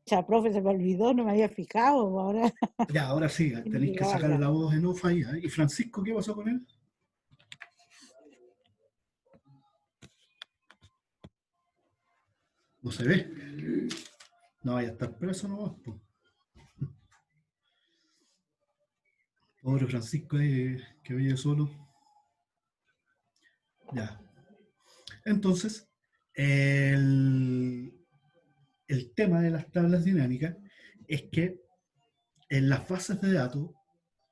Ya, profe, se me olvidó, no me había fijado, ahora Ya, ahora sí, tiene que tenéis que grabar sacar ya. la voz en off ahí. ¿Y Francisco, qué pasó con él? No se ve. No vaya a estar preso nomás, po. Pobre Francisco que vive solo. Ya. Entonces, el, el tema de las tablas dinámicas es que en las bases de datos,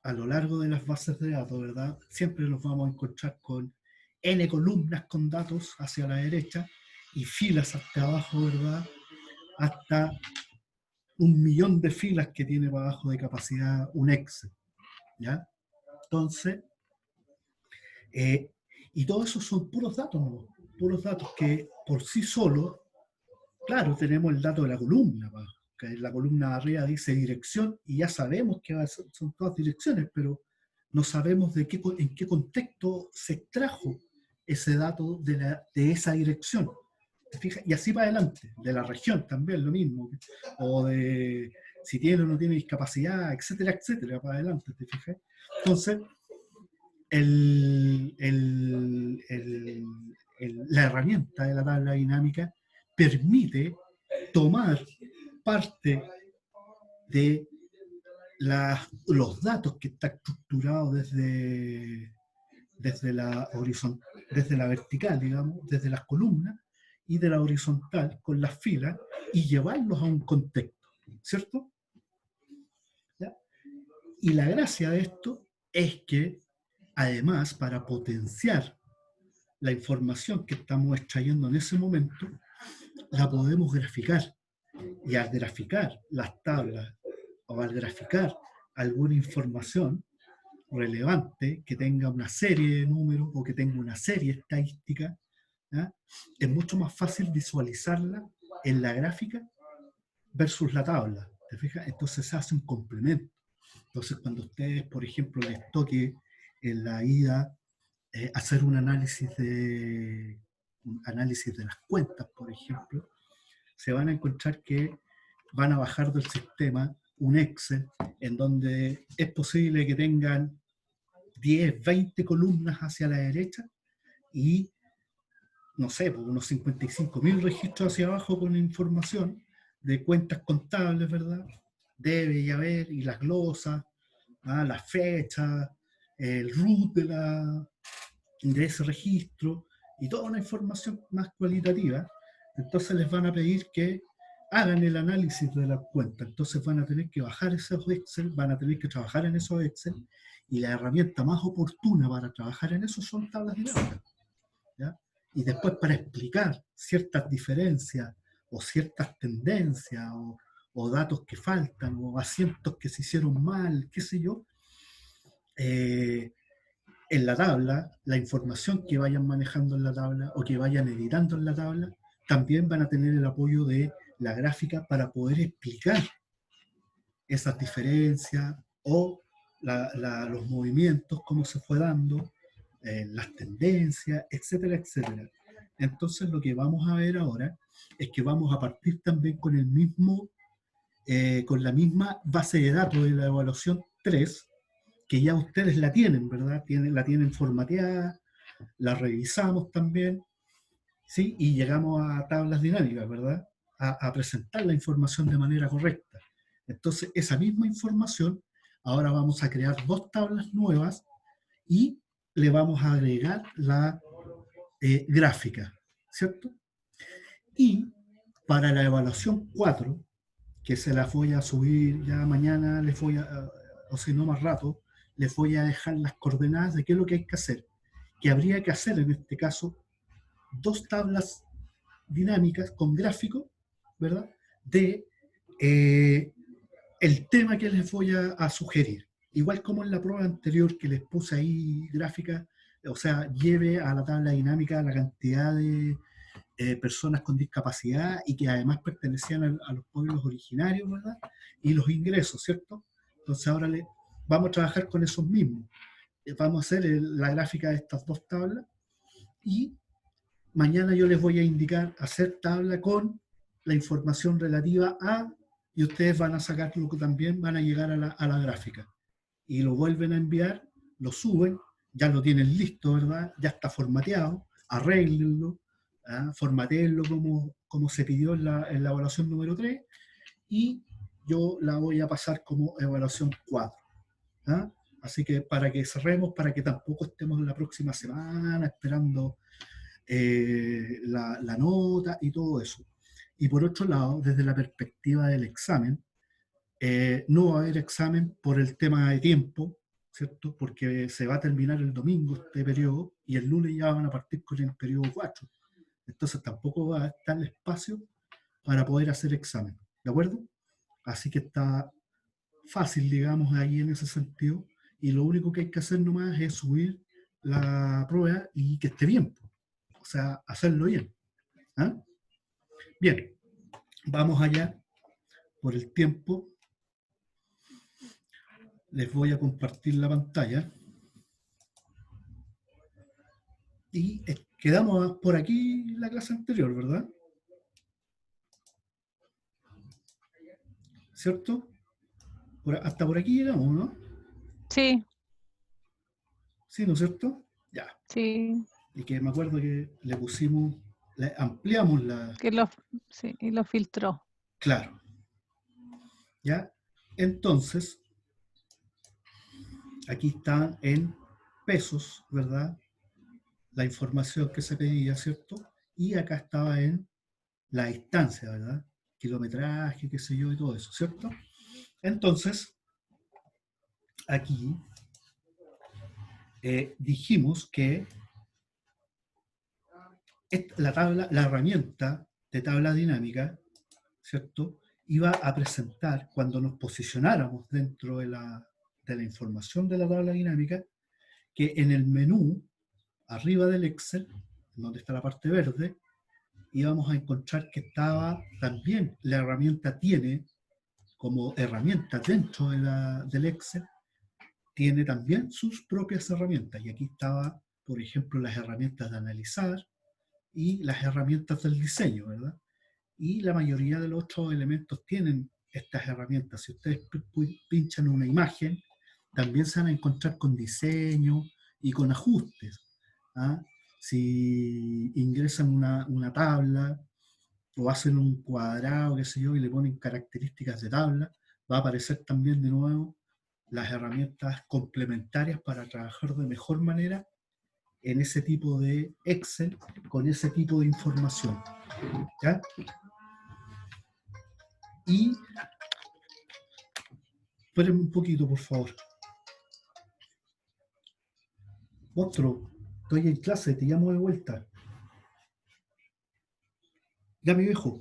a lo largo de las bases de datos, ¿verdad? Siempre nos vamos a encontrar con n columnas con datos hacia la derecha y filas hasta abajo, ¿verdad? Hasta 1 millón de filas que tiene para abajo de capacidad un Excel, ¿ya? Entonces, eh, y todo eso son puros datos, ¿no? Puros datos que por sí solos, claro, tenemos el dato de la columna, que en la columna de arriba dice dirección y ya sabemos que son todas direcciones, pero no sabemos en qué contexto se extrajo ese dato de esa dirección. ¿Te fijas? Y así para adelante, de la región también lo mismo, o de si tiene o no tiene discapacidad, etcétera, etcétera, para adelante, ¿te fijas? Entonces, la herramienta de la tabla dinámica permite tomar parte de los datos que está estructurado desde la vertical, digamos, desde las columnas, y de la horizontal con las filas, y llevarlos a un contexto, ¿cierto? ¿Ya? Y la gracia de esto es que, además, para potenciar la información que estamos extrayendo en ese momento, la podemos graficar. Y al graficar las tablas o al graficar alguna información relevante que tenga una serie de números o que tenga una serie estadística, ¿ya? Es mucho más fácil visualizarla en la gráfica versus la tabla. ¿Te fijas? Entonces se hace un complemento. Entonces, cuando a ustedes, por ejemplo, les toque en la ida hacer un análisis de las cuentas, por ejemplo, se van a encontrar que van a bajar del sistema un Excel en donde es posible que tengan 10, 20 columnas hacia la derecha y, no sé, pues unos 55.000 registros hacia abajo con información de cuentas contables, ¿verdad? Debe y haber, y las glosas, las fechas, el root de ese registro y toda una información más cualitativa. Entonces les van a pedir que hagan el análisis de la cuenta. Entonces van a tener que bajar esos Excel, van a tener que trabajar en esos Excel, y la herramienta más oportuna para trabajar en eso son tablas dinámicas, ¿ya? Y después, para explicar ciertas diferencias o ciertas tendencias o datos que faltan o asientos que se hicieron mal, qué sé yo, eh, en la tabla, la información que vayan manejando en la tabla o que vayan editando en la tabla, también van a tener el apoyo de la gráfica para poder explicar esas diferencias o los movimientos, cómo se fue dando, las tendencias, etcétera, etcétera. Entonces lo que vamos a ver ahora es que vamos a partir también con la misma base de datos de la evaluación 3, que ya ustedes la tienen, ¿verdad? La tienen formateada, la revisamos también, ¿sí? Y llegamos a tablas dinámicas, ¿verdad? A presentar la información de manera correcta. Entonces, esa misma información, ahora vamos a crear 2 tablas nuevas y le vamos a agregar la gráfica, ¿cierto? Y para la evaluación 4, que se la voy a subir ya mañana, o si no más rato, les voy a dejar las coordenadas de qué es lo que hay que hacer. Que habría que hacer en este caso 2 tablas dinámicas con gráfico, ¿verdad? De eh, el tema que les voy a sugerir. Igual como en la prueba anterior que les puse ahí gráfica, o sea, lleve a la tabla dinámica la cantidad de personas con discapacidad y que además pertenecían a los pueblos originarios, ¿verdad? Y los ingresos, ¿cierto? Entonces ahora vamos a trabajar con esos mismos. Vamos a hacer la gráfica de estas 2 tablas y mañana yo les voy a indicar hacer tabla con la información relativa a y ustedes van a sacarlo también, van a llegar a la gráfica. Y lo vuelven a enviar, lo suben, ya lo tienen listo, ¿verdad? Ya está formateado, arréglenlo, ¿ah? Formateenlo como se pidió en la evaluación número 3 y yo la voy a pasar como evaluación 4. ¿Ah? Así que para que cerremos, para que tampoco estemos la próxima semana esperando la nota y todo eso. Y por otro lado, desde la perspectiva del examen, no va a haber examen por el tema de tiempo, ¿cierto? Porque se va a terminar el domingo este periodo y el lunes ya van a partir con el periodo 4. Entonces tampoco va a estar el espacio para poder hacer examen, ¿de acuerdo? Así que está fácil, digamos, ahí en ese sentido. Y lo único que hay que hacer nomás es subir la prueba y que esté bien. O sea, hacerlo bien. ¿Ah? Bien, vamos allá por el tiempo. Les voy a compartir la pantalla. Y quedamos por aquí la clase anterior, ¿verdad? ¿Cierto? Hasta por aquí llegamos, ¿no? Sí, Sí, ¿no es cierto? Ya. sí, Y que me acuerdo que le pusimos, le ampliamos la... sí, y lo filtró. Claro. ¿Ya? Entonces, aquí está en pesos, ¿verdad? La información que se pedía, ¿cierto? Y acá estaba en la distancia, ¿verdad? Kilometraje, qué sé yo, y todo eso, ¿cierto? Entonces, aquí dijimos que la herramienta de tabla dinámica, ¿cierto? Iba a presentar, cuando nos posicionáramos dentro de la información de la tabla dinámica, que en el menú, arriba del Excel, donde está la parte verde, íbamos a encontrar que estaba también, la herramienta tiene, como herramienta dentro del Excel, tiene también sus propias herramientas. Y aquí estaba, por ejemplo, las herramientas de analizar y las herramientas del diseño, ¿verdad? Y la mayoría de los otros elementos tienen estas herramientas. Si ustedes pinchan una imagen, también se van a encontrar con diseño y con ajustes. ¿Ah? Si ingresan una tabla o hacen un cuadrado, qué sé yo, y le ponen características de tabla, va a aparecer también de nuevo las herramientas complementarias para trabajar de mejor manera en ese tipo de Excel, con ese tipo de información. ¿Ya? Y espérenme un poquito, por favor. Otro, estoy en clase, te llamo de vuelta. Ya, mi viejo.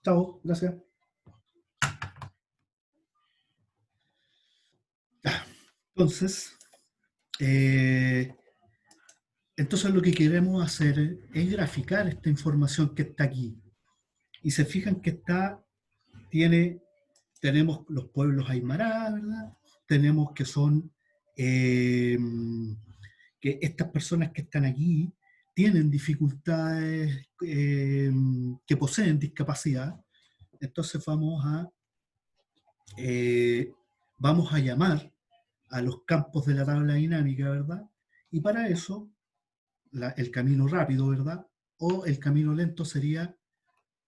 Chao, gracias. Entonces, entonces lo que queremos hacer es graficar esta información que está aquí. Y se fijan que tenemos los pueblos aymara, ¿verdad? Tenemos que son, que estas personas que están aquí tienen dificultades, que poseen discapacidad. Entonces vamos a llamar a los campos de la tabla dinámica, ¿verdad? Y para eso, el camino rápido, ¿verdad? O el camino lento sería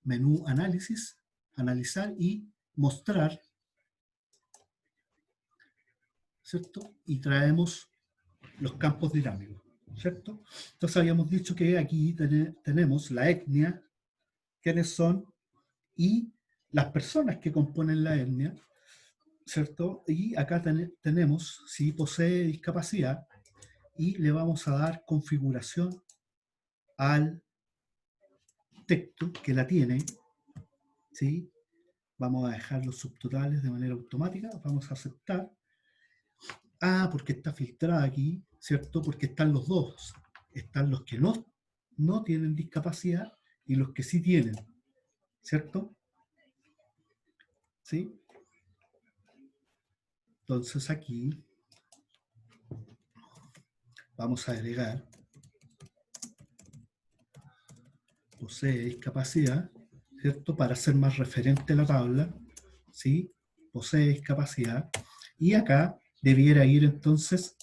menú análisis, analizar y mostrar, ¿cierto? Y traemos los campos dinámicos, ¿cierto? Entonces habíamos dicho que aquí tenemos la etnia, quiénes son, y las personas que componen la etnia, ¿cierto? Y acá tenemos si posee discapacidad y le vamos a dar configuración al texto que la tiene, ¿sí? Vamos a dejar los subtotales de manera automática, vamos a aceptar. Ah, porque está filtrada aquí, ¿cierto? Porque están los dos. Están los que no tienen discapacidad y los que sí tienen, ¿cierto? ¿Sí? Entonces aquí vamos a agregar posee discapacidad, ¿cierto? Para hacer más referente a la tabla, ¿sí? Posee discapacidad. Y acá debiera ir entonces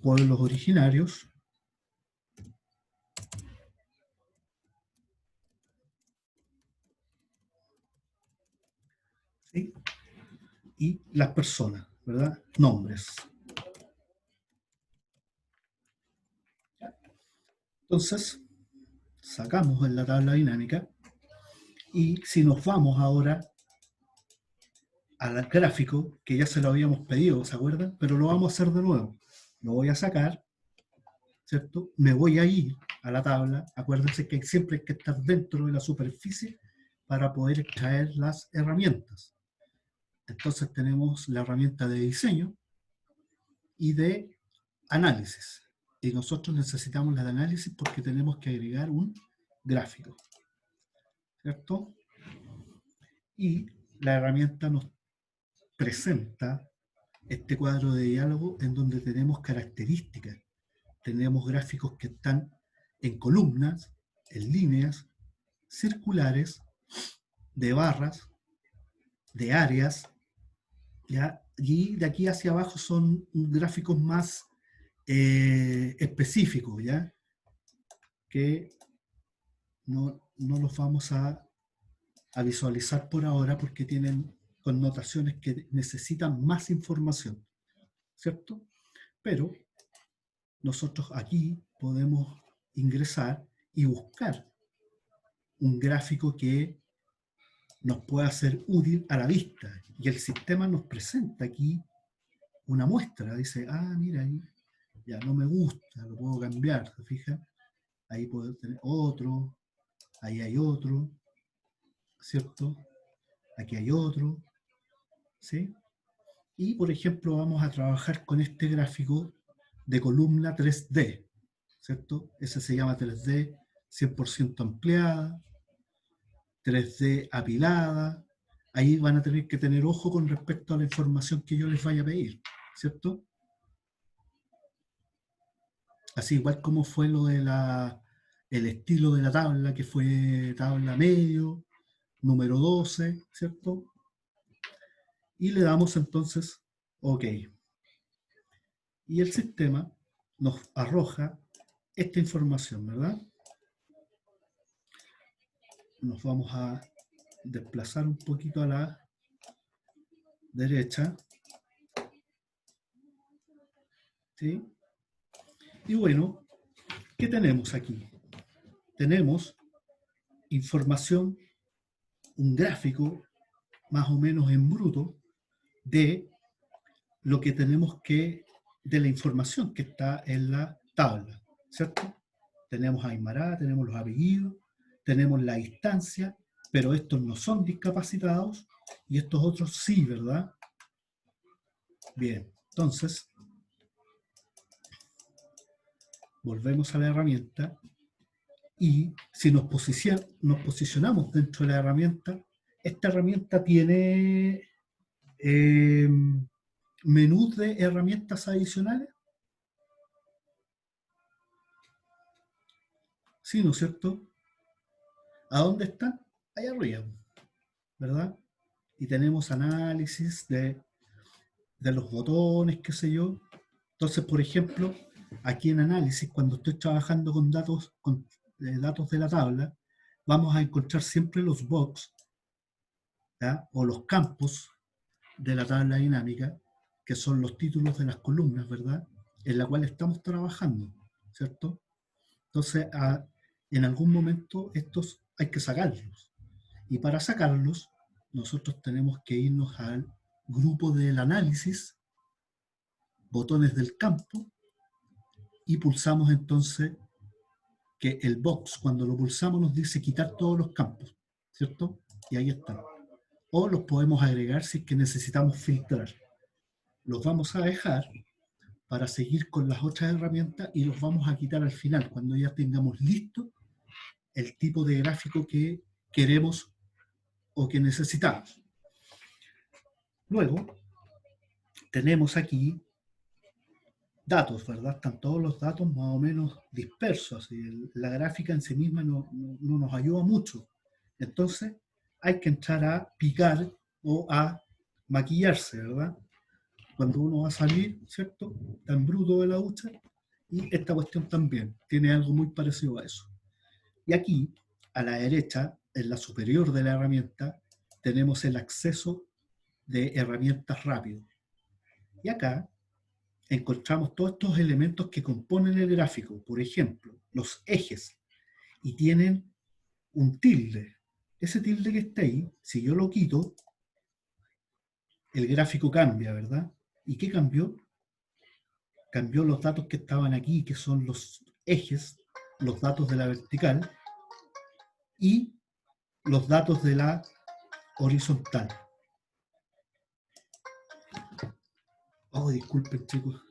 pueblos originarios, ¿sí? Y las personas, ¿verdad? Nombres. Entonces, sacamos en la tabla dinámica y si nos vamos ahora al gráfico, que ya se lo habíamos pedido, ¿se acuerdan? Pero lo vamos a hacer de nuevo. Lo voy a sacar, ¿cierto? Me voy a ir a la tabla. Acuérdense que siempre hay que estar dentro de la superficie para poder extraer las herramientas. Entonces tenemos la herramienta de diseño y de análisis. Y nosotros necesitamos la de análisis porque tenemos que agregar un gráfico, ¿cierto? Y la herramienta nos presenta este cuadro de diálogo en donde tenemos características. Tenemos gráficos que están en columnas, en líneas, circulares, de barras, de áreas, ¿ya? Y de aquí hacia abajo son gráficos más específicos, ¿ya? Que no los vamos a visualizar por ahora porque tienen connotaciones que necesitan más información, ¿cierto? Pero nosotros aquí podemos ingresar y buscar un gráfico que nos pueda ser útil a la vista. Y el sistema nos presenta aquí una muestra. Dice, ah, mira, ahí ya no me gusta, lo puedo cambiar, ¿se fija? Ahí puedo tener otro, ahí hay otro, ¿cierto? Aquí hay otro, ¿sí? Y, por ejemplo, vamos a trabajar con este gráfico de columna 3D, ¿cierto? Ese se llama 3D 100% ampliada, 3D apilada. Ahí van a tener que tener ojo con respecto a la información que yo les vaya a pedir, ¿cierto? Así igual como fue lo de el estilo de la tabla, que fue tabla medio, número 12, ¿cierto? Y le damos entonces OK. Y el sistema nos arroja esta información, ¿verdad? Nos vamos a desplazar un poquito a la derecha, ¿sí? Y bueno, ¿qué tenemos aquí? Tenemos información, un gráfico más o menos en bruto de lo que tenemos que, de la información que está en la tabla, ¿cierto? Tenemos a Aymara, tenemos los apellidos, tenemos la distancia, pero estos no son discapacitados y estos otros sí, ¿verdad? Bien, entonces, volvemos a la herramienta y si nos posicionamos dentro de la herramienta, esta herramienta tiene menús de herramientas adicionales. Sí, ¿no es cierto? ¿A dónde están? Allá arriba, ¿verdad? Y tenemos análisis de los botones, qué sé yo. Entonces, por ejemplo, aquí en análisis, cuando estoy trabajando con datos de la tabla, vamos a encontrar siempre los box, ¿ya? O los campos de la tabla dinámica, que son los títulos de las columnas, ¿verdad? En la cual estamos trabajando, ¿cierto? Entonces, en algún momento estos hay que sacarlos. Y para sacarlos, nosotros tenemos que irnos al grupo del análisis, botones del campo, y pulsamos entonces que el box, cuando lo pulsamos, nos dice quitar todos los campos, ¿cierto? Y ahí están. O los podemos agregar si es que necesitamos filtrar. Los vamos a dejar para seguir con las otras herramientas y los vamos a quitar al final, cuando ya tengamos listo el tipo de gráfico que queremos o que necesitamos. Luego, tenemos aquí datos, ¿verdad? Están todos los datos más o menos dispersos. Y la gráfica en sí misma no nos ayuda mucho. Entonces, hay que entrar a picar o a maquillarse, ¿verdad? Cuando uno va a salir, ¿cierto? Tan bruto de la ducha. Y esta cuestión también tiene algo muy parecido a eso. Y aquí, a la derecha, en la superior de la herramienta, tenemos el acceso de herramientas rápido. Y acá encontramos todos estos elementos que componen el gráfico. Por ejemplo, los ejes. Y tienen un tilde. Ese tilde que está ahí, si yo lo quito, el gráfico cambia, ¿verdad? ¿Y qué cambió? Cambió los datos que estaban aquí, que son los ejes, los datos de la vertical, y los datos de la horizontal. Oh, disculpen, chicos.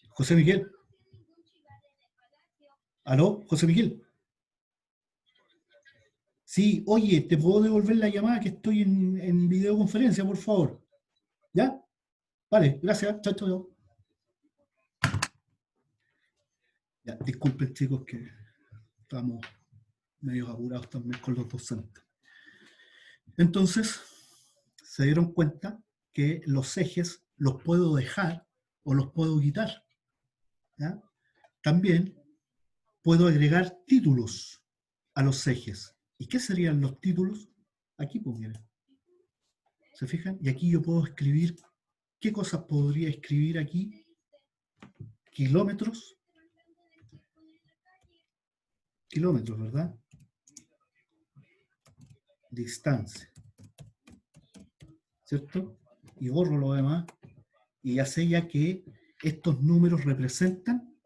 José Miguel. ¿Aló, José Miguel? Sí, oye, ¿te puedo devolver la llamada que estoy en videoconferencia, por favor? ¿Ya? Vale, gracias. Chao, chao. Ya, disculpen, chicos, que estamos medio apurados también con los docentes. Entonces, se dieron cuenta que los ejes los puedo dejar o los puedo quitar. ¿Ya? También puedo agregar títulos a los ejes. ¿Y qué serían los títulos? Aquí, pues miren. ¿Se fijan? Y aquí yo puedo escribir, ¿qué cosas podría escribir aquí? Kilómetros, ¿verdad? Distancia, ¿cierto? Y borro lo demás, y ya sé ya que estos números representan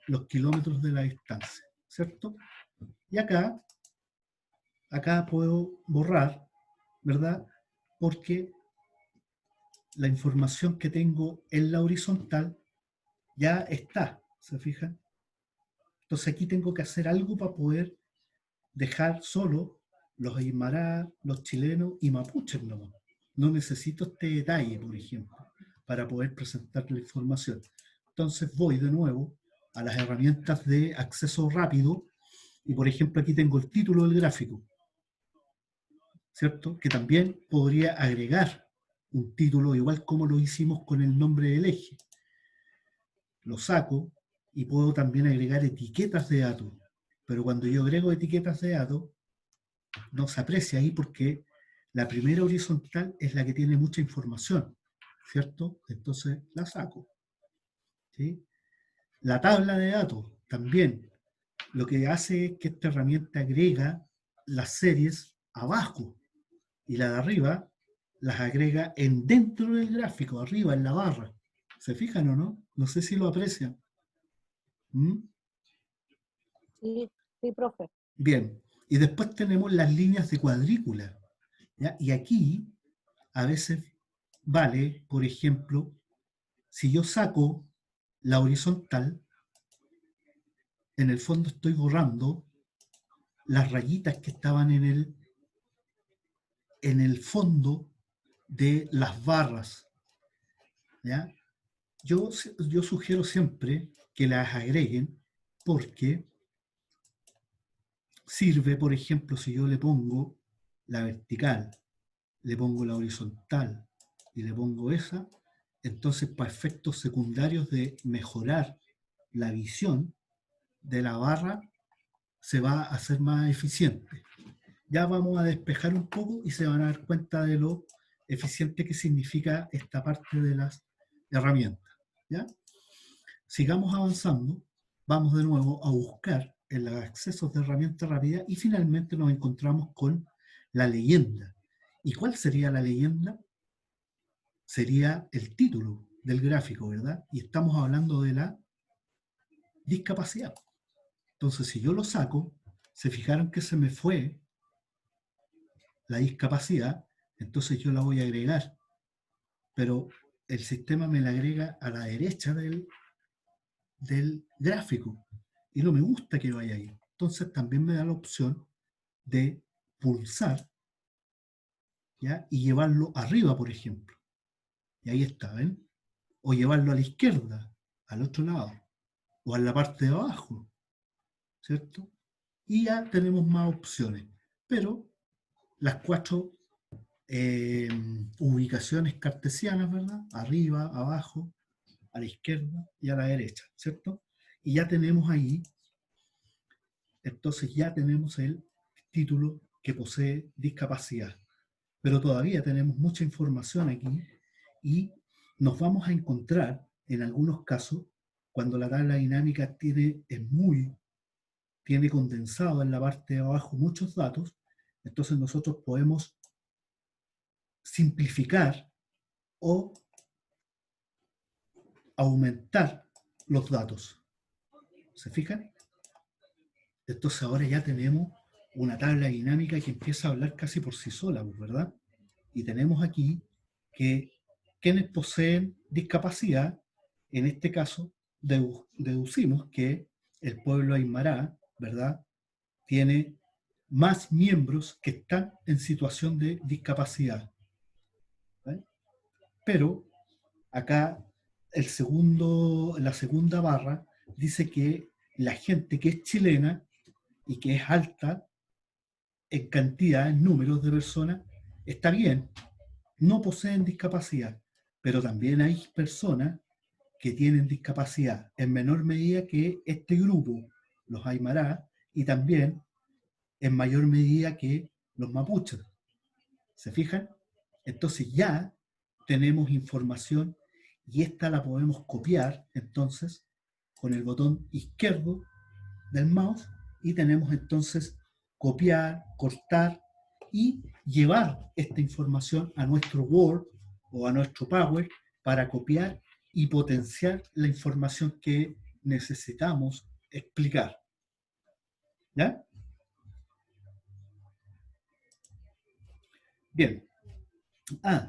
los kilómetros de la distancia, ¿cierto? Y acá puedo borrar, ¿verdad? Porque la información que tengo en la horizontal ya está, ¿se fijan? Entonces aquí tengo que hacer algo para poder dejar solo los aymara, los chilenos y mapuches nomás. No necesito este detalle, por ejemplo, para poder presentar la información. Entonces voy de nuevo a las herramientas de acceso rápido y, por ejemplo, aquí tengo el título del gráfico, ¿cierto? Que también podría agregar un título, igual como lo hicimos con el nombre del eje. Lo saco y puedo también agregar etiquetas de datos. Pero cuando yo agrego etiquetas de datos, no se aprecia ahí porque la primera horizontal es la que tiene mucha información, ¿cierto? Entonces la saco. ¿Sí? La tabla de datos también. Lo que hace es que esta herramienta agrega las series abajo y la de arriba las agrega en dentro del gráfico, arriba en la barra. ¿Se fijan o no? No sé si lo aprecian. ¿Mm? Sí, sí, profe. Bien. Y después tenemos las líneas de cuadrícula. ¿Ya? Y aquí a veces vale, por ejemplo, si yo saco la horizontal, en el fondo estoy borrando las rayitas que estaban en el fondo de las barras. ¿Ya? Yo sugiero siempre que las agreguen porque sirve, por ejemplo, si yo le pongo la vertical, le pongo la horizontal y le pongo esa, entonces para efectos secundarios de mejorar la visión de la barra se va a hacer más eficiente. Ya vamos a despejar un poco y se van a dar cuenta de lo eficiente que significa esta parte de las herramientas. ¿Ya? Sigamos avanzando, vamos de nuevo a buscar en los accesos de herramienta rápida y finalmente nos encontramos con la leyenda. ¿Y cuál sería la leyenda? Sería el título del gráfico, ¿verdad? Y estamos hablando de la discapacidad. Entonces, si yo lo saco, se fijaron que se me fue la discapacidad, entonces yo la voy a agregar. Pero el sistema me la agrega a la derecha del gráfico y no me gusta que vaya ahí. Entonces también me da la opción de pulsar, ¿ya? Y llevarlo arriba, por ejemplo. Y ahí está, ¿ven? O llevarlo a la izquierda, al otro lado, o a la parte de abajo, ¿cierto? Y ya tenemos más opciones. Pero las 4 ubicaciones cartesianas, ¿verdad? Arriba, abajo, a la izquierda y a la derecha, ¿cierto? Y ya tenemos ahí, entonces ya tenemos el título que posee discapacidad. Pero todavía tenemos mucha información aquí y nos vamos a encontrar en algunos casos cuando la tabla dinámica tiene condensado en la parte de abajo muchos datos, entonces nosotros podemos simplificar o aumentar los datos. ¿Se fijan? Entonces ahora ya tenemos una tabla dinámica que empieza a hablar casi por sí sola, ¿verdad? Y tenemos aquí que quienes poseen discapacidad, en este caso deducimos que el pueblo aymara, ¿verdad?, tiene más miembros que están en situación de discapacidad. ¿Vale? Pero acá la segunda barra dice que la gente que es chilena y que es alta en cantidad, en números de personas, está bien, no poseen discapacidad, pero también hay personas que tienen discapacidad en menor medida que este grupo, los aymara, y también en mayor medida que los mapuches. ¿Se fijan? Entonces ya tenemos información y esta la podemos copiar entonces con el botón izquierdo del mouse y tenemos entonces copiar, cortar y llevar esta información a nuestro Word o a nuestro Power para copiar y potenciar la información que necesitamos explicar. ¿Ya? Bien.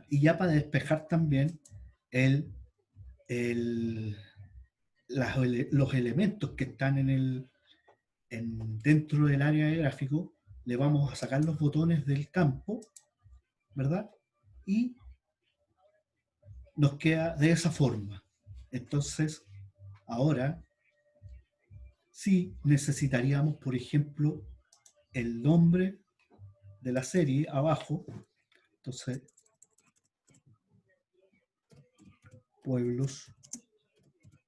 Y ya para despejar también el, los elementos que están dentro del área de gráfico, le vamos a sacar los botones del campo, ¿verdad? Y nos queda de esa forma. Entonces, ahora sí necesitaríamos, por ejemplo, el nombre de la serie abajo. Entonces, pueblos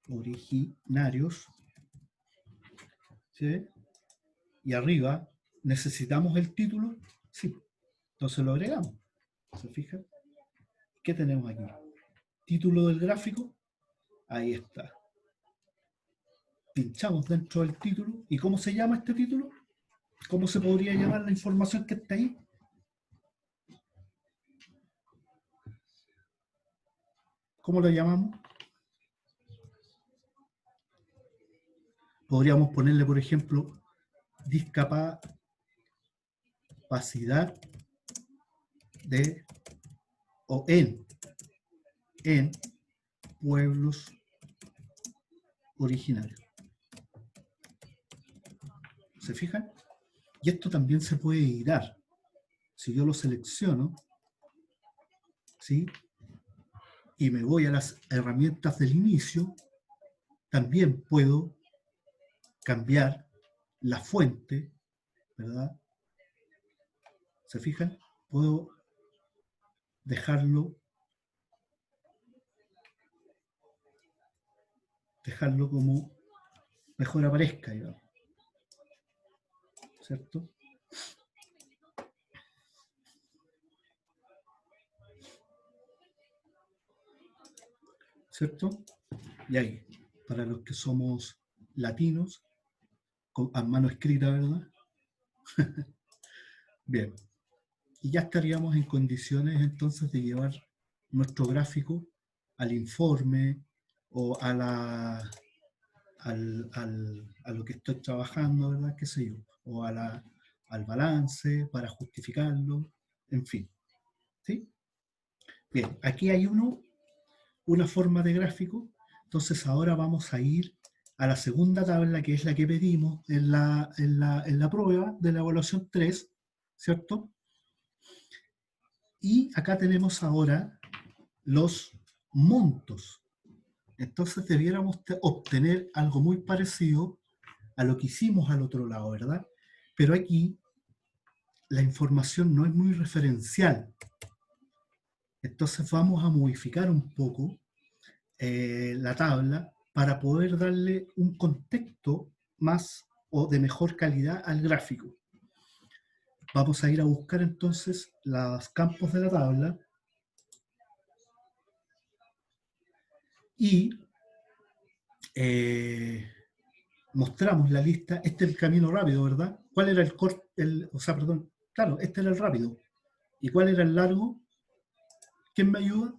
originarios, ¿sí? Y arriba, ¿necesitamos el título? Sí. Entonces lo agregamos. ¿Se fijan? ¿Qué tenemos aquí? Título del gráfico. Ahí está. Pinchamos dentro del título. ¿Y cómo se llama este título? ¿Cómo se podría llamar la información que está ahí? ¿Cómo lo llamamos? Podríamos ponerle, por ejemplo, discapacidad de o en pueblos originarios. ¿Se fijan? Y esto también se puede editar. Si yo lo selecciono, ¿sí?, y me voy a las herramientas del inicio, también puedo cambiar la fuente, ¿verdad? ¿Se fijan? Puedo dejarlo como mejor aparezca, digamos. ¿Cierto? ¿Cierto? Y ahí, para los que somos latinos, a mano escrita, ¿verdad? Bien. Y ya estaríamos en condiciones entonces de llevar nuestro gráfico al informe o a lo que estoy trabajando, ¿verdad? ¿Qué sé yo? O al balance para justificarlo, en fin. ¿Sí? Bien, aquí hay una forma de gráfico. Entonces ahora vamos a ir a la segunda tabla, que es la que pedimos en la prueba de la evaluación 3, ¿cierto? Y acá tenemos ahora los montos. Entonces debiéramos obtener algo muy parecido a lo que hicimos al otro lado, ¿verdad? Pero aquí la información no es muy referencial. Entonces vamos a modificar un poco la tabla para poder darle un contexto más o de mejor calidad al gráfico. Vamos a ir a buscar entonces los campos de la tabla y mostramos la lista. Este es el camino rápido, ¿verdad? ¿Cuál era el corto? Perdón, claro, este era el rápido. ¿Y cuál era el largo? ¿Quién me ayuda?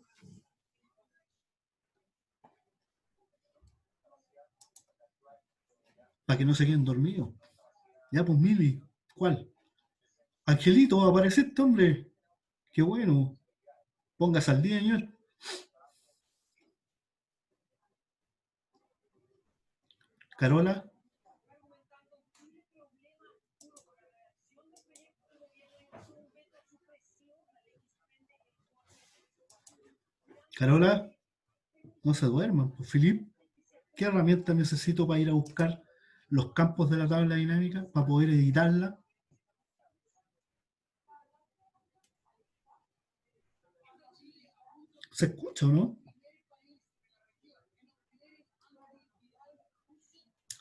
Para que no se queden dormidos. Ya, pues, Mili, ¿cuál? Angelito, aparece este hombre. Qué bueno. Póngase al día, señor. Carola. Carola, no se duerman. Pues, Filip, ¿qué herramienta necesito para ir a buscar los campos de la tabla dinámica para poder editarla? ¿Se escucha o no?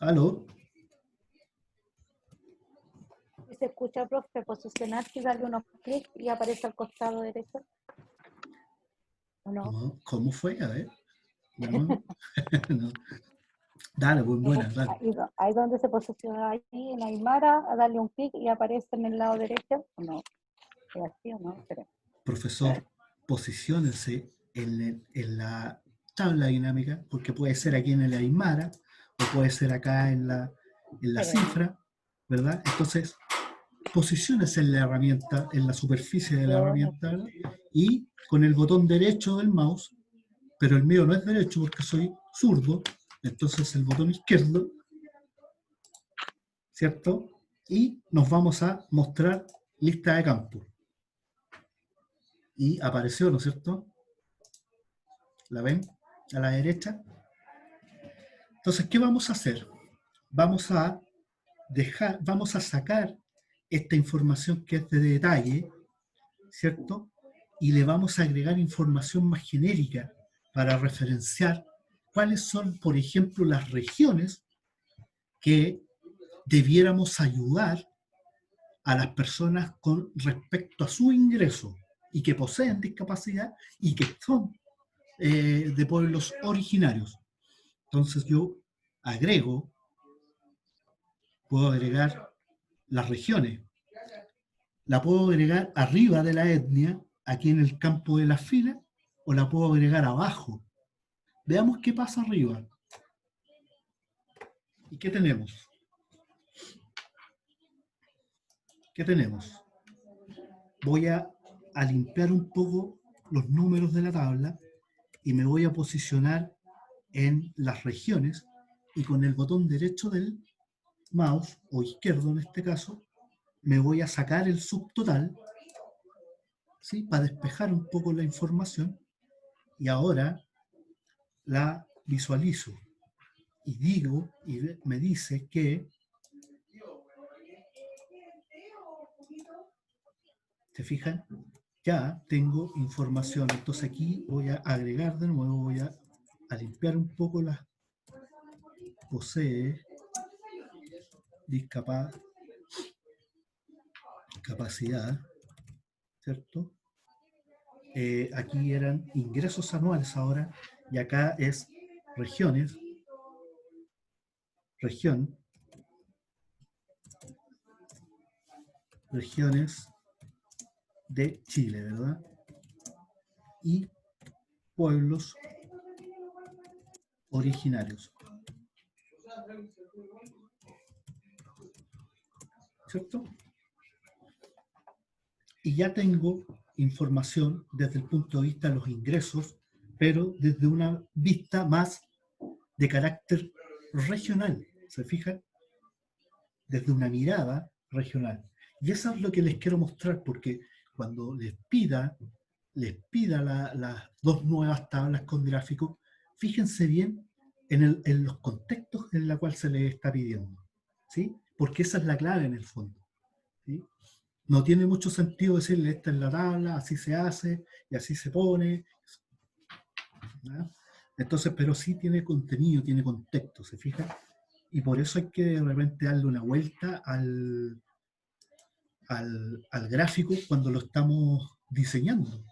¿Aló? Si se escucha, profe, posicionarse y darle unos clics y aparece al costado derecho. ¿O no? No, ¿cómo fue? A ver. No, no. Dale, pues buena, dale. Ahí donde se posiciona ahí en Aymara, a darle un clic y aparece en el lado derecho. ¿O no? ¿Es así o no? Pero, Profesor, posiciónese en la tabla dinámica, porque puede ser aquí en el Aymara, o puede ser acá en la cifra, ¿verdad? Entonces, posiciónese en la herramienta, en la superficie de la herramienta, ¿verdad? Y con el botón derecho del mouse, pero el mío no es derecho porque soy zurdo, entonces el botón izquierdo, ¿cierto? Y nos vamos a mostrar lista de campos. Y apareció, ¿no es cierto? ¿La ven? A la derecha. Entonces, ¿qué vamos a hacer? Vamos a sacar esta información que es de detalle, ¿cierto? Y le vamos a agregar información más genérica para referenciar cuáles son, por ejemplo, las regiones que debiéramos ayudar a las personas con respecto a su ingreso y que poseen discapacidad y que son de pueblos originarios. Entonces yo puedo agregar las regiones, la puedo agregar arriba de la etnia, aquí en el campo de las filas, o la puedo agregar abajo. Veamos qué pasa arriba. ¿Y qué tenemos? ¿Qué tenemos? Voy a limpiar un poco los números de la tabla y me voy a posicionar en las regiones y con el botón derecho del mouse, o izquierdo en este caso, me voy a sacar el subtotal, ¿sí? Para despejar un poco la información y ahora la visualizo y digo, y me dice que, ¿se fijan? Ya tengo información. Entonces aquí voy a agregar de nuevo, voy a limpiar un poco las posee capacidad, ¿cierto? Aquí eran ingresos anuales ahora, y acá es regiones, regiones de Chile, ¿verdad? Y pueblos originarios, ¿cierto? Y ya tengo información desde el punto de vista de los ingresos, pero desde una vista más de carácter regional, ¿se fijan? Desde una mirada regional. Y eso es lo que les quiero mostrar, porque cuando les pida les pida las dos nuevas tablas con gráficos, fíjense bien en los contextos en los cuales se les está pidiendo, ¿sí? Porque esa es la clave en el fondo, ¿sí? No tiene mucho sentido decirle esta es la tabla, así se hace y así se pone, ¿no? Entonces, pero sí tiene contenido, tiene contexto, ¿se fijan? Y por eso hay que de repente darle una vuelta al gráfico cuando lo estamos diseñando,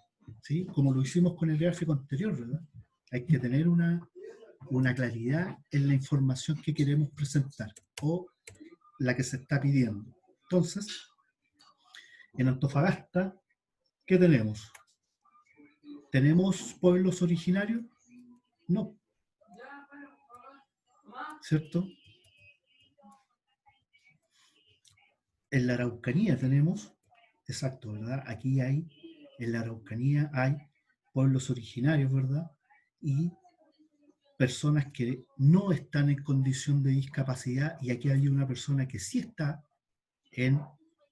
¿sí? Como lo hicimos con el gráfico anterior, ¿verdad? Hay que tener una claridad en la información que queremos presentar o la que se está pidiendo. Entonces, en Antofagasta, ¿qué tenemos? ¿Tenemos pueblos originarios? No, ¿cierto? En la Araucanía tenemos, exacto, ¿verdad? Aquí hay, en la Araucanía hay pueblos originarios, ¿verdad? Y personas que no están en condición de discapacidad, y aquí hay una persona que sí está en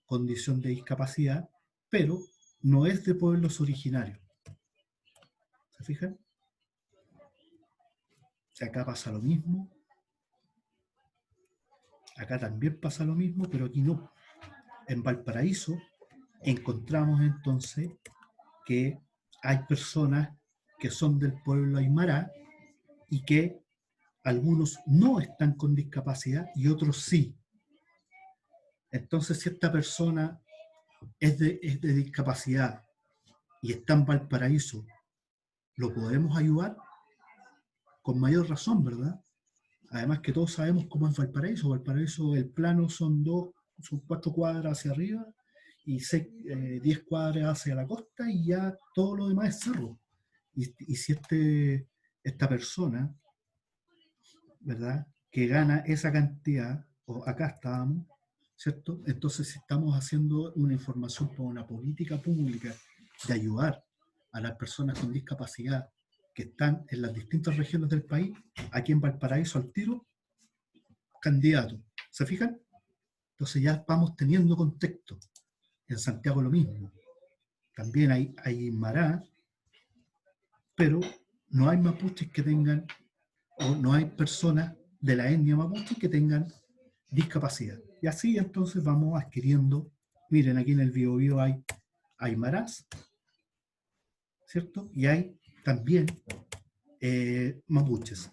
condición de discapacidad, pero no es de pueblos originarios. ¿Se fijan? O sea, acá pasa lo mismo, acá también pasa lo mismo, pero aquí no. En Valparaíso encontramos entonces que hay personas que son del pueblo aymara y que algunos no están con discapacidad y otros sí. Entonces, si esta persona es de discapacidad y está en Valparaíso, ¿lo podemos ayudar? Con mayor razón, ¿verdad? Además que todos sabemos cómo es Valparaíso. Valparaíso, el plano son 4 cuadras hacia arriba y 10 cuadras hacia la costa y ya todo lo demás es cerro. Y si esta persona, ¿verdad? Que gana esa cantidad, o acá estábamos, ¿cierto? Entonces, si estamos haciendo una información para una política pública de ayudar a las personas con discapacidad que están en las distintas regiones del país, aquí en Valparaíso al tiro, candidato. ¿Se fijan? Entonces ya vamos teniendo contexto. En Santiago lo mismo. También hay Mará, pero no hay mapuches que tengan, o no hay personas de la etnia mapuche que tengan discapacidad. Y así entonces vamos adquiriendo, miren, aquí en el Biobío hay marás, ¿cierto? Y hay también mapuches.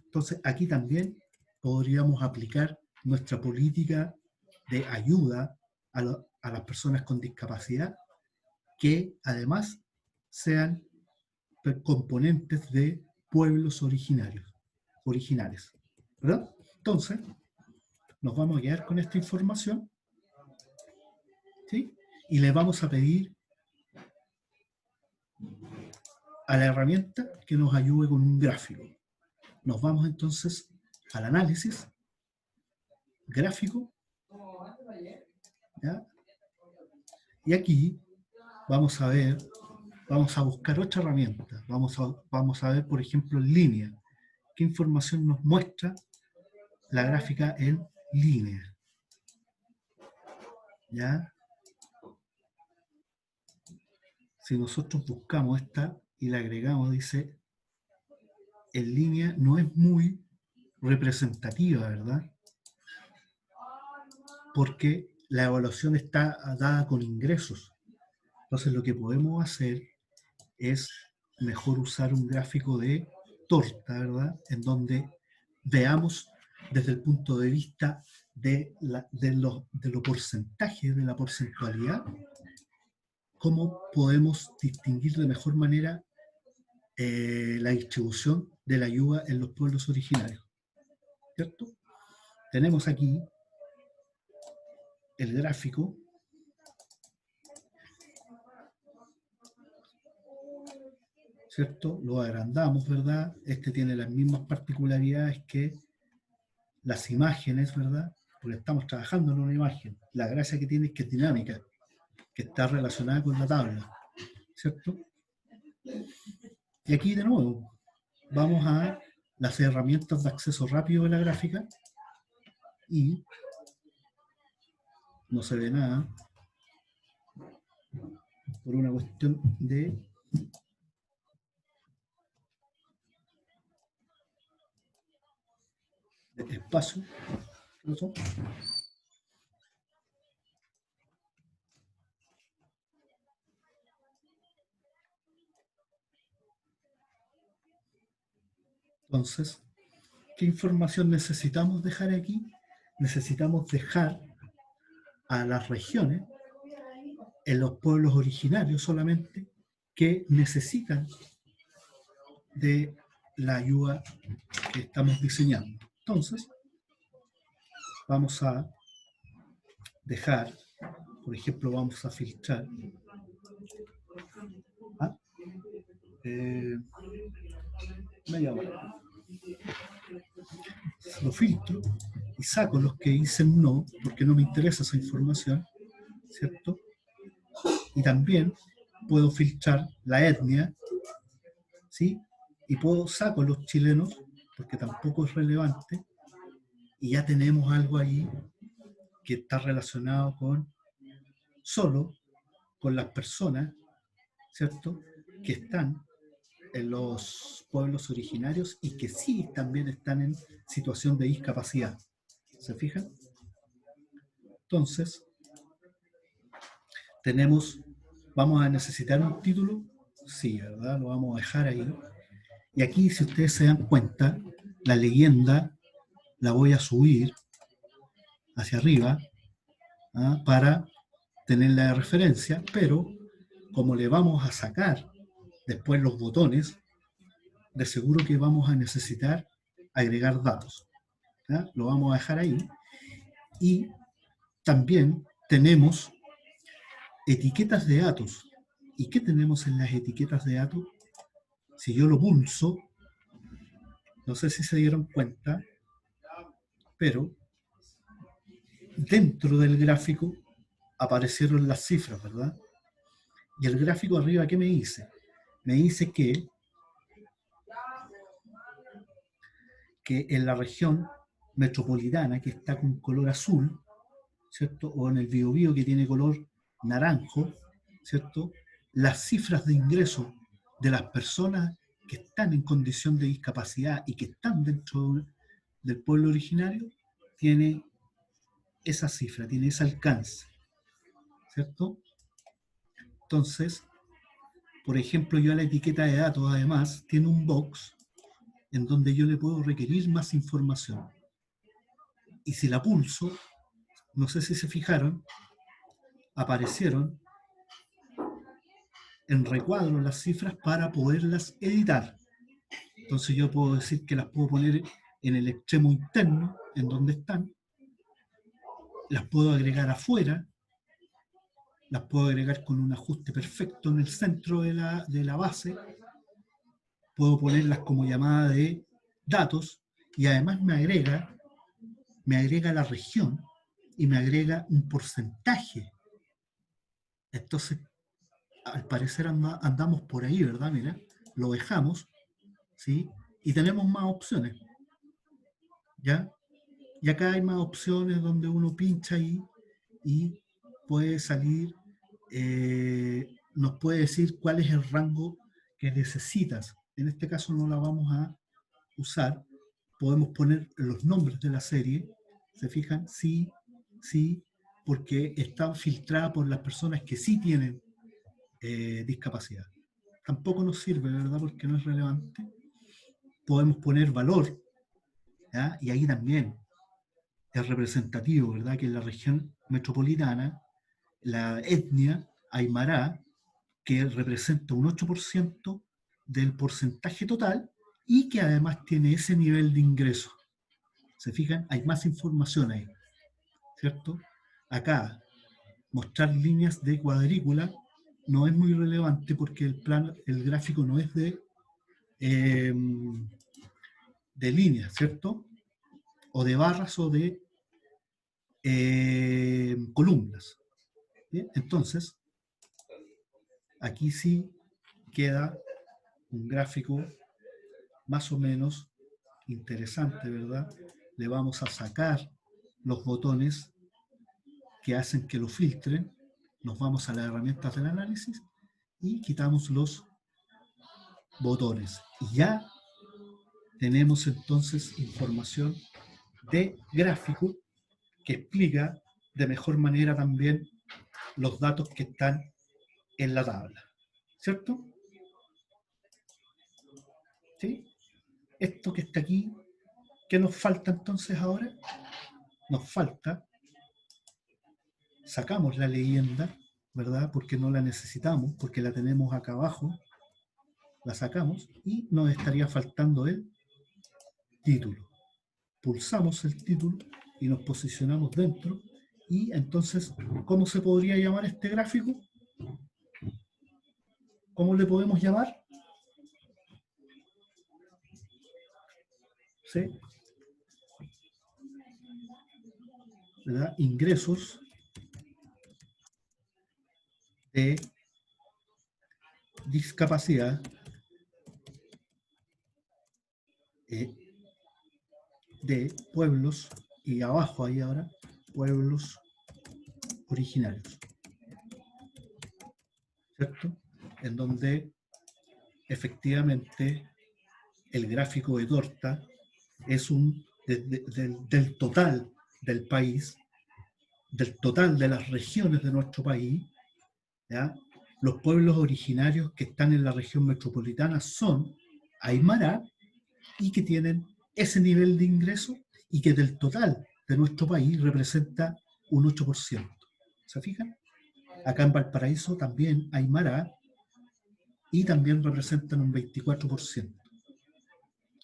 Entonces aquí también podríamos aplicar nuestra política de ayuda a las personas con discapacidad que además sean componentes de pueblos originales, ¿verdad? Entonces, nos vamos a quedar con esta información, ¿sí? Y le vamos a pedir a la herramienta que nos ayude con un gráfico. Nos vamos entonces al análisis gráfico, ¿ya? Y aquí vamos a ver, vamos a buscar otra herramienta. Vamos a ver, por ejemplo, en línea. ¿Qué información nos muestra la gráfica en línea? ¿Ya? Si nosotros buscamos esta y la agregamos, dice, en línea no es muy representativa, ¿verdad? Porque la evaluación está dada con ingresos. Entonces lo que podemos hacer es mejor usar un gráfico de torta, ¿verdad? En donde veamos desde el punto de vista de los porcentajes, de la porcentualidad, cómo podemos distinguir de mejor manera la distribución de la ayuda en los pueblos originarios, ¿cierto? Tenemos aquí el gráfico, ¿cierto? Lo agrandamos, ¿verdad? Este tiene las mismas particularidades que las imágenes, ¿verdad? Porque estamos trabajando en una imagen. La gracia que tiene es que es dinámica, que está relacionada con la tabla, ¿cierto? Y aquí de nuevo vamos a las herramientas de acceso rápido de la gráfica y no se ve nada por una cuestión de espacio. ¿No? Entonces, ¿qué información necesitamos dejar aquí? Necesitamos dejar a las regiones, en los pueblos originarios solamente, que necesitan de la ayuda que estamos diseñando. Entonces, vamos a dejar, por ejemplo, vamos a filtrar. ¿Ah? Media hora. Lo filtro y saco los que dicen no, porque no me interesa esa información, ¿cierto? Y también puedo filtrar la etnia, ¿sí? Y saco los chilenos, porque tampoco es relevante, y ya tenemos algo ahí que está relacionado solo con las personas, ¿cierto?, que están en los pueblos originarios y que sí también están en situación de discapacidad. ¿Se fijan? Entonces, vamos a necesitar un título, sí, ¿verdad? Lo vamos a dejar ahí. Y aquí, si ustedes se dan cuenta, la leyenda la voy a subir hacia arriba, ¿ah?, para tenerla de referencia, pero como le vamos a sacar después los botones, de seguro que vamos a necesitar agregar datos. ¿Ya? Lo vamos a dejar ahí. Y también tenemos etiquetas de datos. ¿Y qué tenemos en las etiquetas de datos? Si yo lo pulso, no sé si se dieron cuenta, pero dentro del gráfico aparecieron las cifras, ¿verdad? Y el gráfico arriba, ¿qué me dice? Me dice que en la región metropolitana, que está con color azul, ¿cierto?, o en el Biobío, que tiene color naranjo, ¿cierto?, las cifras de ingreso de las personas que están en condición de discapacidad y que están dentro del pueblo originario, tiene esa cifra, tiene ese alcance, ¿cierto? Entonces, por ejemplo, yo a la etiqueta de datos, además, tiene un box en donde yo le puedo requerir más información. Y si la pulso, no sé si se fijaron, aparecieron en recuadro las cifras para poderlas editar. Entonces yo puedo decir que las puedo poner en el extremo interno, en donde están, las puedo agregar afuera, las puedo agregar con un ajuste perfecto en el centro de la base, puedo ponerlas como llamada de datos y además me agrega la región y me agrega un porcentaje. Entonces, al parecer andamos por ahí, ¿verdad? Mira, lo dejamos, ¿sí? Y tenemos más opciones, ¿ya? Y acá hay más opciones donde uno pincha ahí y puede salir, nos puede decir cuál es el rango que necesitas. En este caso no la vamos a usar. Podemos poner los nombres de la serie, ¿se fijan? Sí, sí, porque está filtrada por las personas que sí tienen discapacidad. Tampoco nos sirve, ¿verdad? Porque no es relevante. Podemos poner valor, ¿ya? Y ahí también es representativo, ¿verdad? Que en la región metropolitana, la etnia aymara, que representa un 8% del porcentaje total y que además tiene ese nivel de ingreso. ¿Se fijan? Hay más información ahí, ¿cierto? Acá, mostrar líneas de cuadrícula no es muy relevante porque el gráfico no es de líneas, ¿cierto? O de barras o de columnas. ¿Bien? Entonces, aquí sí queda un gráfico más o menos interesante, ¿verdad? Le vamos a sacar los botones que hacen que lo filtren, nos vamos a las herramientas del análisis y quitamos los botones. Y ya tenemos entonces información de gráfico que explica de mejor manera también los datos que están en la tabla. ¿Cierto? ¿Sí? Esto que está aquí, ¿qué nos falta entonces ahora? Nos falta, sacamos la leyenda, ¿verdad? Porque no la necesitamos, porque la tenemos acá abajo, la sacamos y nos estaría faltando el título. Pulsamos el título y nos posicionamos dentro y entonces, ¿cómo se podría llamar este gráfico? ¿Cómo le podemos llamar? ¿Sí? ¿Verdad? Ingresos de discapacidad de pueblos, y abajo ahí ahora, pueblos originarios. ¿Cierto? En donde efectivamente el gráfico de torta es del total del país, del total de las regiones de nuestro país, ¿ya? Los pueblos originarios que están en la región metropolitana son Aymara y que tienen ese nivel de ingreso y que del total de nuestro país representa un 8%. ¿Se fijan? Acá en Valparaíso también Aymara y también representan un 24%.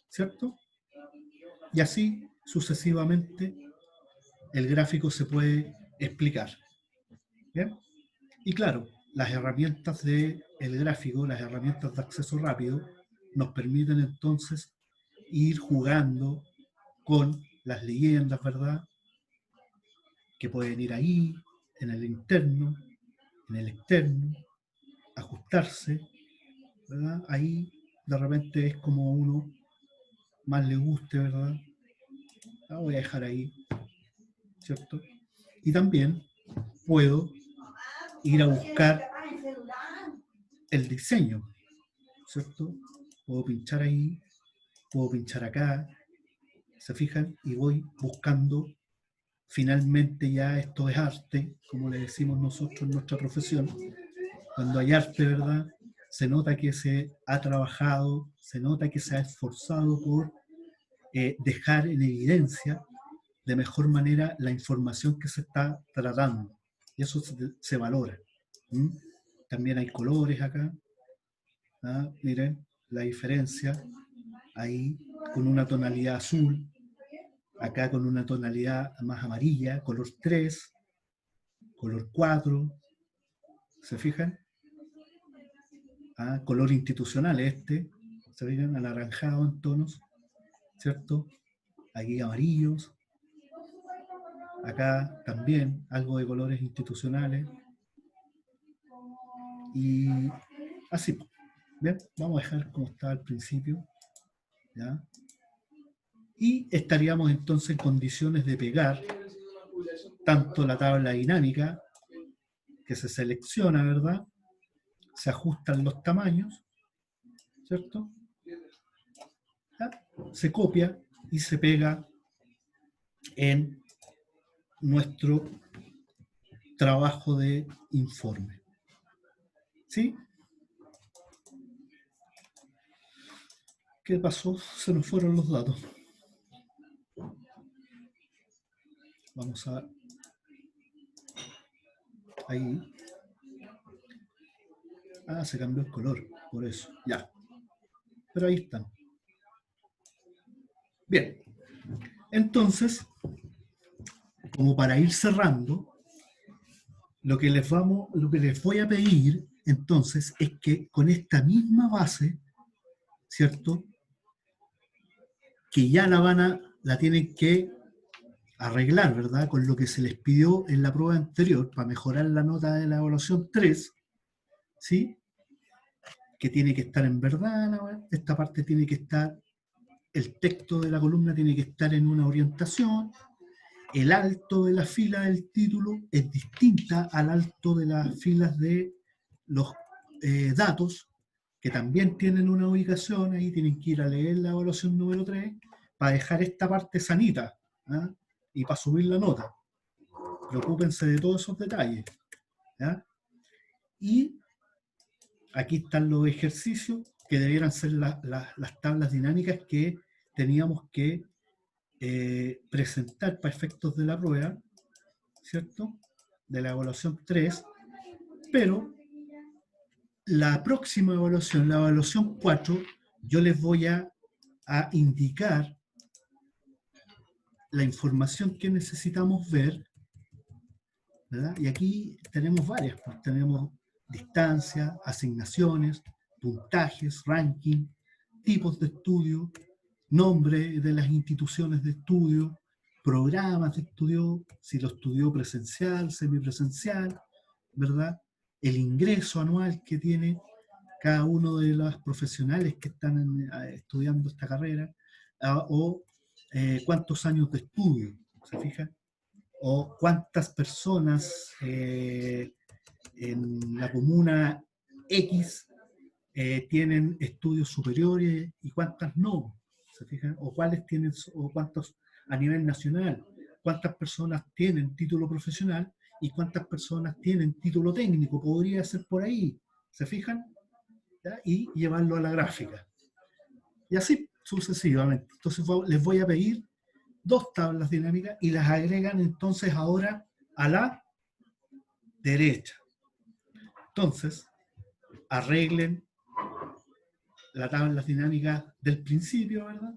¿Cierto? Y así sucesivamente el gráfico se puede explicar. ¿Bien? Y claro, las herramientas del gráfico, las herramientas de acceso rápido, nos permiten entonces ir jugando con las leyendas, ¿verdad? Que pueden ir ahí, en el interno, en el externo, ajustarse, ¿verdad? Ahí de repente es como a uno más le guste, ¿verdad? La voy a dejar ahí, ¿cierto? Y también puedo ir a buscar el diseño, ¿cierto? Puedo pinchar ahí, puedo pinchar acá, ¿se fijan? Y voy buscando, finalmente ya esto es arte, como le decimos nosotros en nuestra profesión. Cuando hay arte, ¿verdad? Se nota que se ha trabajado, se nota que se ha esforzado por dejar en evidencia de mejor manera la información que se está tratando. Y eso se valora. ¿Mm? También hay colores acá. ¿Ah? Miren la diferencia. Ahí con una tonalidad azul, acá con una tonalidad más amarilla, color 3, color 4. ¿Se fijan? ¿Ah? Color institucional este. ¿Se fijan? Anaranjado en tonos. ¿Cierto? Aquí amarillos. Acá también algo de colores institucionales. Y así. Bien, vamos a dejar como estaba al principio. ¿Ya? Y estaríamos entonces en condiciones de pegar tanto la tabla dinámica, que se selecciona, ¿verdad? Se ajustan los tamaños, ¿cierto? ¿Ya? Se copia y se pega en nuestro trabajo de informe. ¿Sí? ¿Qué pasó? Se nos fueron los datos. Vamos a... Ahí. Ah, se cambió el color, por eso. Ya. Pero ahí están. Bien. Entonces, como para ir cerrando, lo que les voy a pedir entonces es que con esta misma base, ¿cierto? Que ya la tienen que arreglar, ¿verdad? Con lo que se les pidió en la prueba anterior para mejorar la nota de la evaluación 3, ¿sí? Que tiene que estar en verdad, esta parte tiene que estar, el texto de la columna tiene que estar en una orientación, el alto de la fila del título es distinta al alto de las filas de los datos, que también tienen una ubicación, ahí tienen que ir a leer la evaluación número 3, para dejar esta parte sanita, ¿ah? Y para subir la nota. Preocúpense de todos esos detalles. ¿Ya? Y aquí están los ejercicios que debieran ser las tablas dinámicas que teníamos que presentar para efectos de la prueba, ¿cierto? De la evaluación 3, pero la próxima evaluación, la evaluación 4, yo les voy a indicar la información que necesitamos ver, ¿verdad? Y aquí tenemos varias, pues tenemos distancia, asignaciones, puntajes, ranking, tipos de estudio, nombre de las instituciones de estudio, programas de estudio, si lo estudió presencial, semipresencial, ¿verdad? El ingreso anual que tiene cada uno de los profesionales que están estudiando esta carrera, o cuántos años de estudio, ¿se fijan? O cuántas personas en la comuna X tienen estudios superiores y cuántas no, ¿se fijan? O cuáles tienen, o cuántos a nivel nacional, cuántas personas tienen título profesional y cuántas personas tienen título técnico, podría ser por ahí, ¿se fijan? ¿Ya? Y llevarlo a la gráfica. Y así sucesivamente. Entonces les voy a pedir 2 tablas dinámicas y las agregan entonces ahora a la derecha. Entonces, arreglen la tabla dinámica del principio, ¿verdad?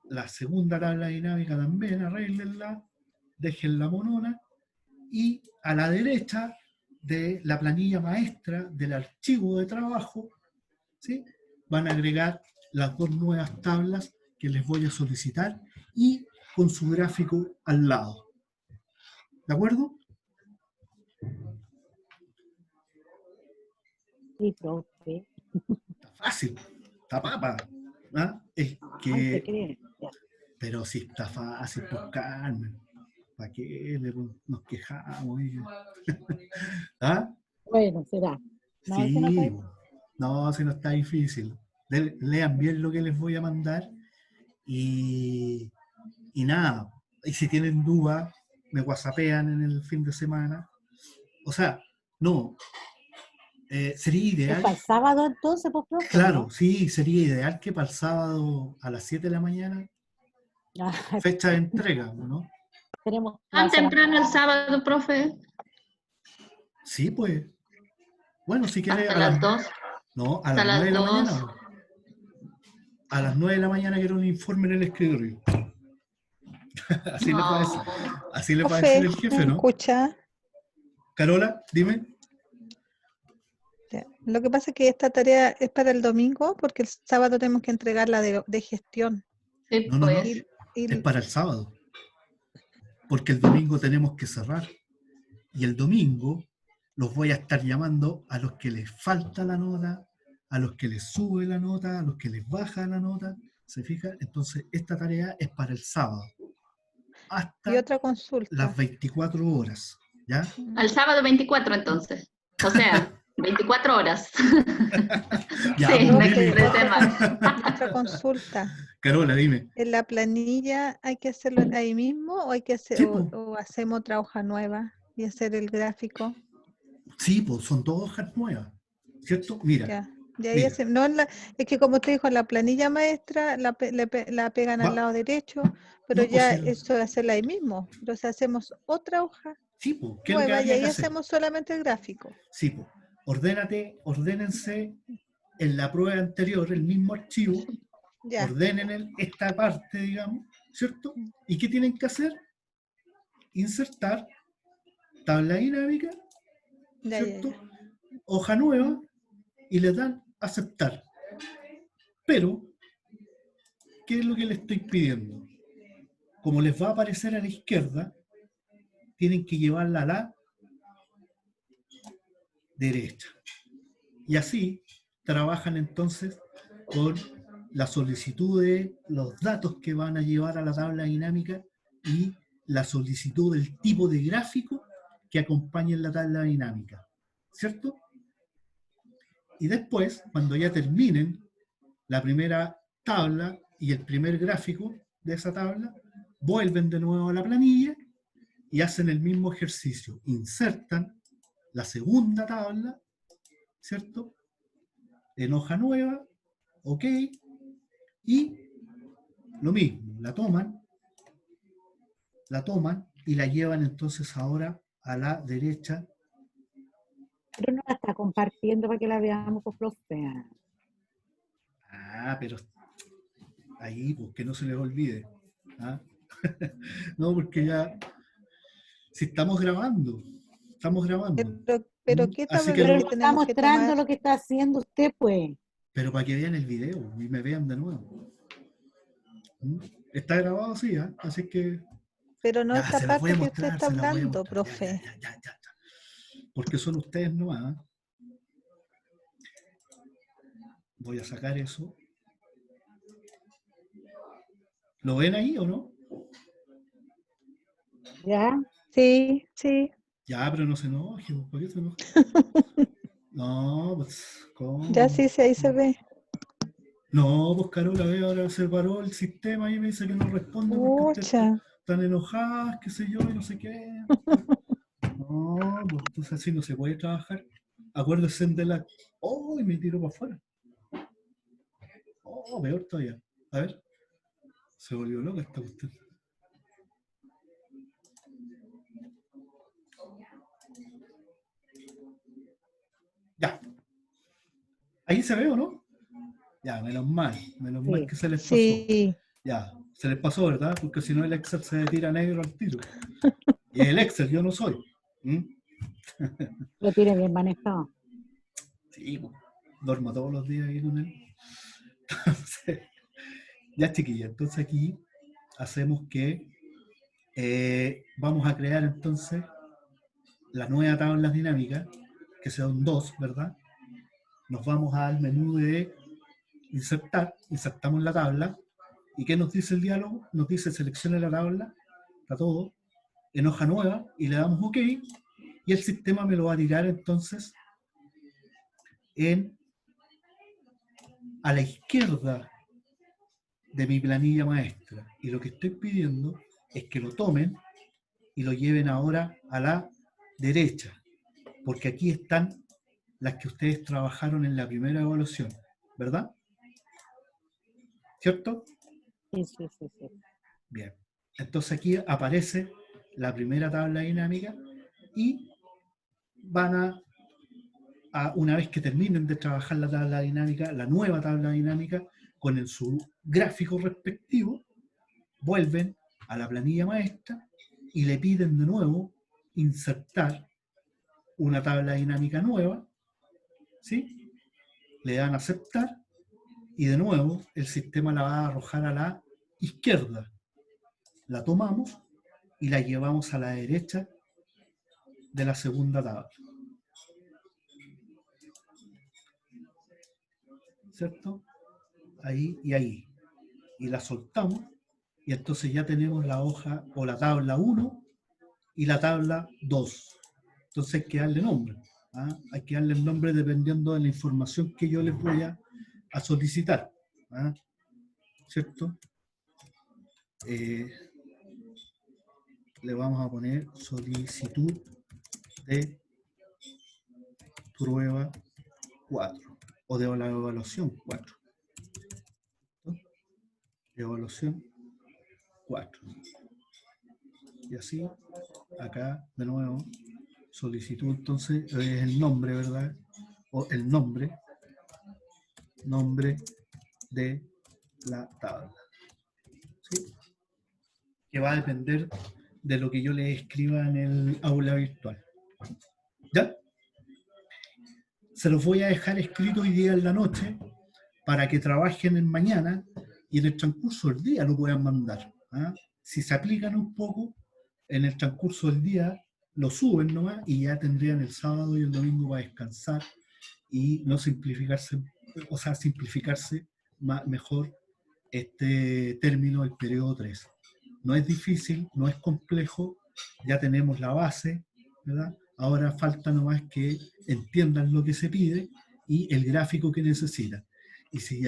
La segunda tabla dinámica también, arréglenla, déjenla monona, y a la derecha de la planilla maestra del archivo de trabajo, ¿sí? Van a agregar las 2 nuevas tablas que les voy a solicitar y con su gráfico al lado. ¿De acuerdo? Sí, profe. Está fácil, está papa. ¿Ah? Es Ay, ¿te que, crees? Ya. pero sí está fácil, pues Carmen. ¿Para qué nos quejamos? ¿Ah? Bueno, será. No, ese no está Sí, ahí. no, si no está difícil. Lean bien lo que les voy a mandar y nada. Y si tienen dudas, me whatsappean en el fin de semana. O sea, no, sería Es ideal, para el sábado entonces, pues, profe, ¿o claro, no? sí, sería ideal que para el sábado a las 7 de la mañana, Ah, fecha de entrega, ¿no? tenemos Tan clase a las temprano el sábado, profe, Sí, pues. Bueno, si quiere hasta las 2, no, a hasta las 9 las de la 2. mañana. A las 9 de la mañana quiero un informe en el escritorio. Así les va a decir, No. así les va a decir Profe, el ¿me jefe, ¿no? escucha? Carola, dime. Ya. Lo que pasa es que esta tarea es para el domingo porque el sábado tenemos que entregarla de gestión. Sí, No, no, no. pues. Y, y Es para el sábado. Porque el domingo tenemos que cerrar. Y el domingo los voy a estar llamando a los que les falta la nota, a los que les sube la nota, a los que les baja la nota. ¿Se fija? Entonces, esta tarea es para el sábado. y Hasta otra las consulta. 24 horas. ¿Ya? Al sábado 24 entonces. O sea, 24 horas. Ya, Sí, pues me dime. expresé mal. Otra consulta. Carola, dime. ¿En la planilla hay que hacerlo ahí mismo o hay que hacer Sí, pues. o hacemos otra hoja nueva y hacer el gráfico? Sí, pues son dos hojas nuevas. ¿Cierto? Mira, Ya. De ahí mira. no es que como te dijo, la planilla maestra la pegan al Va, lado derecho, pero no, pues ya sí, eso es hacerla ahí mismo. Pero si hacemos otra hoja sí, pues. ¿Qué es lo que nueva y habría que ahí hacer? hacemos solamente el gráfico. Sí, pues. Ordénense en la prueba anterior, el mismo archivo, Ya, ordenen esta parte, digamos, ¿cierto? ¿Y qué tienen que hacer? Insertar tabla dinámica, ya, ya, ¿cierto? ya. Hoja nueva y le dan aceptar. Pero, ¿qué es lo que le estoy pidiendo? Como les va a aparecer a la izquierda, tienen que llevarla a la derecha. Y así trabajan entonces con la solicitud de los datos que van a llevar a la tabla dinámica y la solicitud del tipo de gráfico que acompañe la tabla dinámica. ¿Cierto? Y después, cuando ya terminen la primera tabla y el primer gráfico de esa tabla, vuelven de nuevo a la planilla y hacen el mismo ejercicio. Insertan la segunda tabla, ¿cierto? En hoja nueva, ok, y lo mismo, la toman y la llevan entonces ahora a la derecha. Pero no la está compartiendo para que la veamos, pues, profe. Ah, pero ahí, pues que no se les olvide. ¿Ah? No, porque ya, si estamos grabando. Pero ¿qué Así tabla que es la Pero que no está tenemos que mostrando tomar? lo que está haciendo usted, pues. pero para que vean el video y me vean de nuevo. ¿Mm? Está grabado así, ¿eh? Así que Pero no ya, esta se las voy a parte que usted mostrar, está se las voy a hablando, mostrar. profe. Ya. Porque son ustedes nomás. ¿Eh? Voy a sacar eso. ¿Lo ven ahí o no? ¿Ya? Sí, sí. Ya, pero no se enoje, ¿por qué se enoja? No, pues, Ya ¿cómo? sí, sí, ahí se ve. No, pues Carola, ve, ahora se paró el sistema y me dice que no responde porque ustedes Pucha. están enojadas, qué sé yo, y no sé qué. No, pues entonces así no se puede trabajar. Acuérdense de la... ¡Oh! Y me tiró para afuera. Oh, peor todavía. A ver. Se volvió loca esta cuestión. Ya. ¿Ahí se ve o no? Ya, menos mal Sí. que se les pasó. Sí. Ya, se les pasó, ¿verdad? Porque si no el Excel se tira negro al tiro. Y el Excel, yo no soy. ¿Mm? Lo tiene bien manejado. Sí, pues, duermo todos los días ahí con él. Entonces, ya chiquilla, entonces aquí hacemos que vamos a crear entonces la nueva tabla dinámica, que son 2, ¿verdad? Nos vamos al menú de insertar, insertamos la tabla, ¿y qué nos dice el diálogo? Nos dice seleccione la tabla, está todo, en hoja nueva, y le damos OK, y el sistema me lo va a tirar entonces a la izquierda de mi planilla maestra. Y lo que estoy pidiendo es que lo tomen y lo lleven ahora a la derecha, porque aquí están las que ustedes trabajaron en la primera evaluación, ¿verdad? ¿Cierto? Sí. Bien. Entonces aquí aparece la primera tabla dinámica y van una vez que terminen de trabajar la tabla dinámica, la nueva tabla dinámica, con su gráfico respectivo, vuelven a la planilla maestra y le piden de nuevo insertar una tabla dinámica nueva, ¿sí? Le dan a aceptar y de nuevo el sistema la va a arrojar a la izquierda. La tomamos y la llevamos a la derecha de la segunda tabla. ¿Cierto? Ahí y ahí. Y la soltamos y entonces ya tenemos la hoja o la tabla 1 y la tabla 2. Entonces hay que darle nombre. ¿Ah? Hay que darle el nombre dependiendo de la información que yo les voy a solicitar. ¿Ah? ¿Cierto? Le vamos a poner solicitud de prueba 4 o de la evaluación 4. Evaluación 4. Y así, acá de nuevo, solicitud entonces es el nombre, ¿verdad? O el nombre de la tabla. ¿Sí? Que va a depender de lo que yo les escriba en el aula virtual. ¿Ya? Se los voy a dejar escrito hoy día en la noche para que trabajen en mañana y en el transcurso del día lo puedan mandar. ¿Ah? Si se aplican un poco, en el transcurso del día lo suben nomás y ya tendrían el sábado y el domingo para descansar y no simplificarse, o sea, simplificarse mejor este término del periodo 3. No es difícil, no es complejo, ya tenemos la base, ¿verdad? Ahora falta nomás que entiendan lo que se pide y el gráfico que necesitan. Y si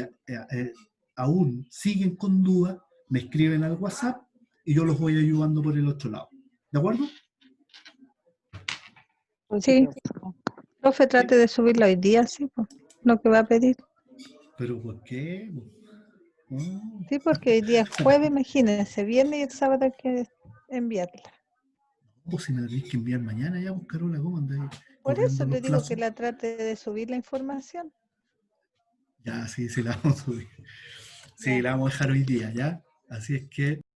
aún siguen con duda, me escriben al WhatsApp y yo los voy ayudando por el otro lado. ¿De acuerdo? Sí. Profe, trate de subirlo hoy día, sí, pues, lo que va a pedir. ¿Pero por qué? Oh, Sí, porque hoy día es jueves, imagínense, viernes y el sábado hay que enviarla. pues si me la tenéis que enviar mañana ya, pues Carola, ¿cómo andáis Por corriendo eso los le digo que plazos? la trate de subir la información. Ya, sí, la vamos a subir. Sí, Ya. la vamos a dejar hoy día, ¿ya? Así es que